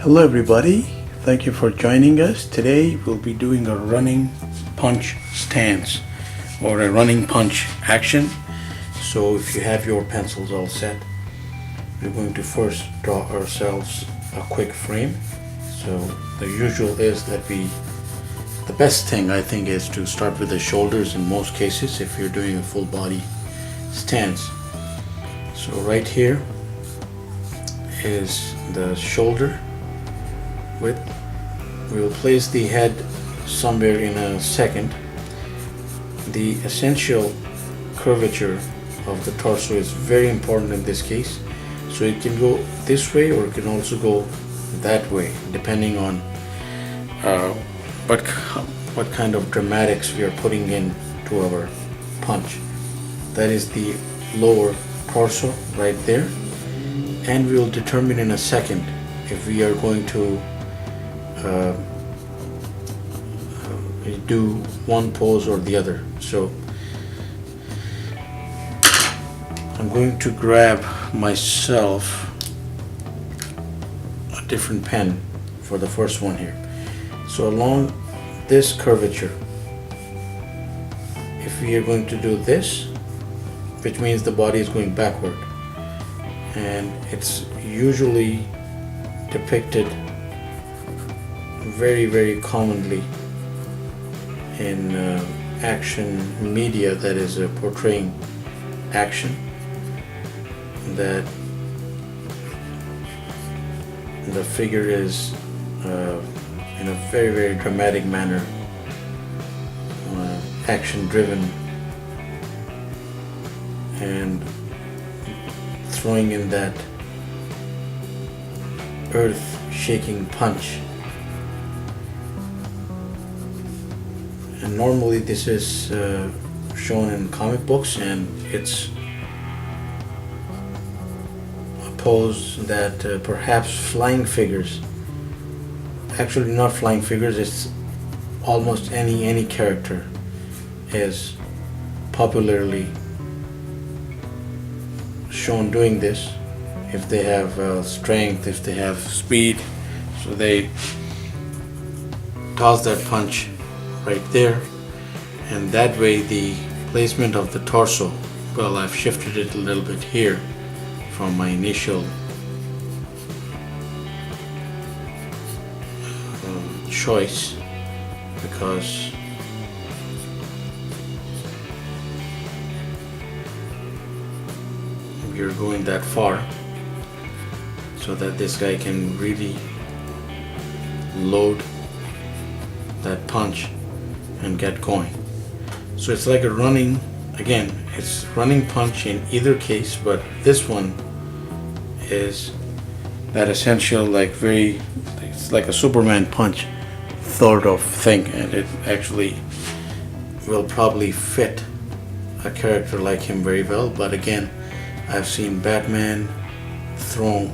Hello everybody, thank you for joining us. Today we'll be doing a running punch stance or a running punch action. So if you have your pencils all set, we're going to first draw ourselves a quick frame. So the usual is that the best thing I think is to start with the shoulders in most cases if you're doing a full body stance. So right here is the shoulder width. We will place the head somewhere in a second. The essential curvature of the torso is very important in this case. So it can go this way or it can also go that way depending on what kind of dramatics we are putting in to our punch. That is the lower torso right there, and we will determine in a second if we are going to do one pose or the other. So I'm going to grab myself a different pen for the first one here. So along this curvature, if we are going to do this, which means the body is going backward, and it's usually depicted very commonly in action media that is portraying action, that the figure is in a very dramatic manner, action driven, and throwing in that earth shaking punch. And normally this is shown in comic books, and it's a pose that perhaps flying figures, actually not flying figures, it's almost any character is popularly shown doing this if they have strength, if they have speed. So they toss that punch right there, and that way the placement of the torso, well, I've shifted it a little bit here from my initial choice, because we're going that far so that this guy can really load that punch and get going. So it's like a running, again, it's running punch in either case, but this one is that essential, like it's like a Superman punch sort of thing, and it actually will probably fit a character like him very well. But again, I've seen Batman throw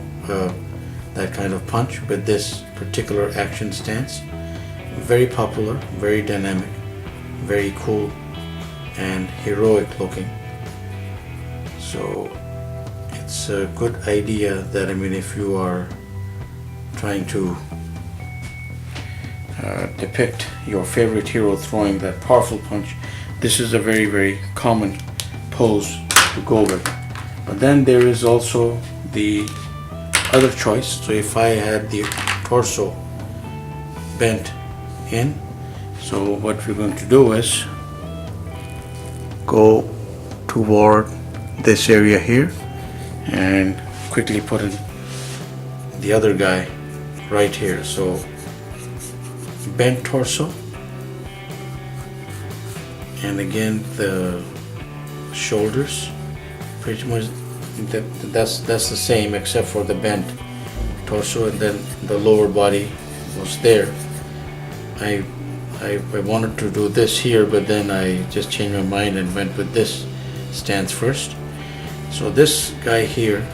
that kind of punch with this particular action stance. Very popular, very dynamic, very cool, and heroic looking. So it's a good idea that, if you are trying to depict your favorite hero throwing that powerful punch, this is a very common pose to go with. But then there is also the other choice. So if I had the torso bent in, so what we're going to do is go toward this area here and quickly put in the other guy right here. So bent torso, and again the shoulders, pretty much that's the same except for the bent torso, and then the lower body was there. I wanted to do this here, but then I just changed my mind and went with this stance first. So this guy here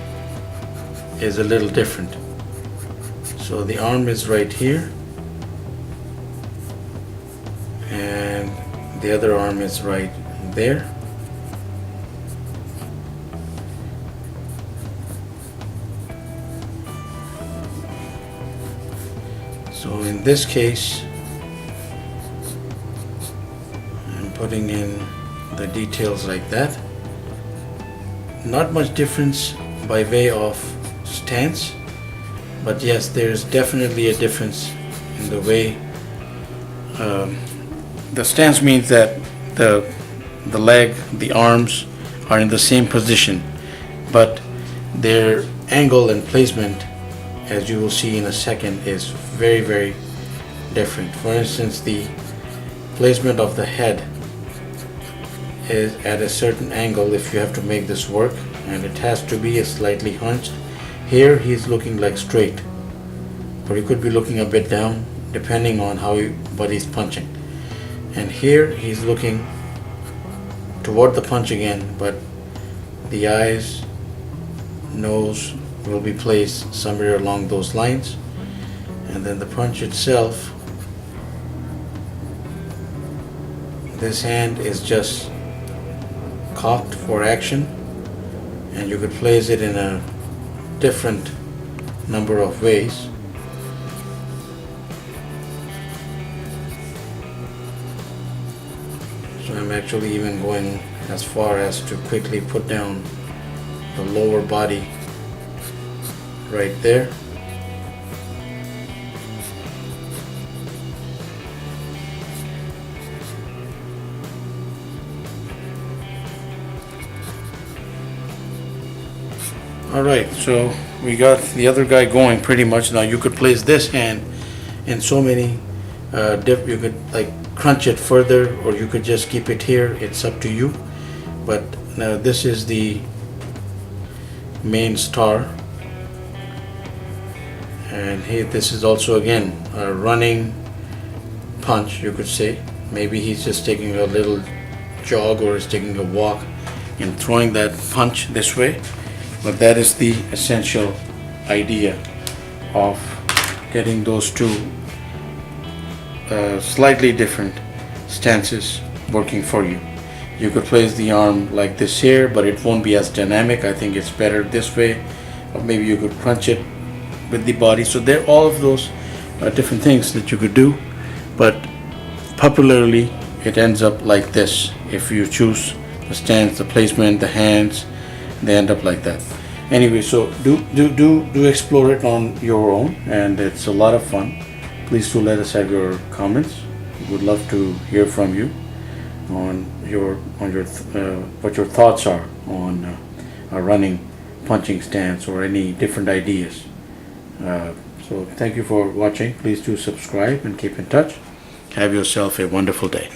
is a little different. So the arm is right here, and the other arm is right there. So in this case, I'm putting in the details like that. Not much difference by way of stance, but yes, there's definitely a difference in the way the stance means that the leg, the arms are in the same position, but their angle and placement, as you will see in a second, is very, very different. For instance, the placement of the head is at a certain angle if you have to make this work, and it has to be slightly hunched. Here he's looking like straight, but he could be looking a bit down depending on what he's punching. And here he's looking toward the punch again, but the eyes, nose will be placed somewhere along those lines, and then the punch itself, this hand is just cocked for action, and you could place it in a different number of ways. So I'm actually even going as far as to quickly put down the lower body right there. Alright, so we got the other guy going pretty much. Now you could place this hand in so many you could like crunch it further, or you could just keep it here. It's up to you. But now this is the main star, and here this is also again a running punch, you could say. Maybe he's just taking a little jog or is taking a walk and throwing that punch this way. But that is the essential idea of getting those two slightly different stances working for you. You could place the arm like this here, but it won't be as dynamic. I think it's better this way. Or maybe you could crunch it with the body. So there are all of those different things that you could do, but popularly it ends up like this. If you choose the stance, the placement, the hands, they end up like that. Anyway, so do explore it on your own, and it's a lot of fun. Please do let us have your comments. We would love to hear from you on what your thoughts are on a running punching stance or any different ideas. So thank you for watching. Please do subscribe and keep in touch. Have yourself a wonderful day.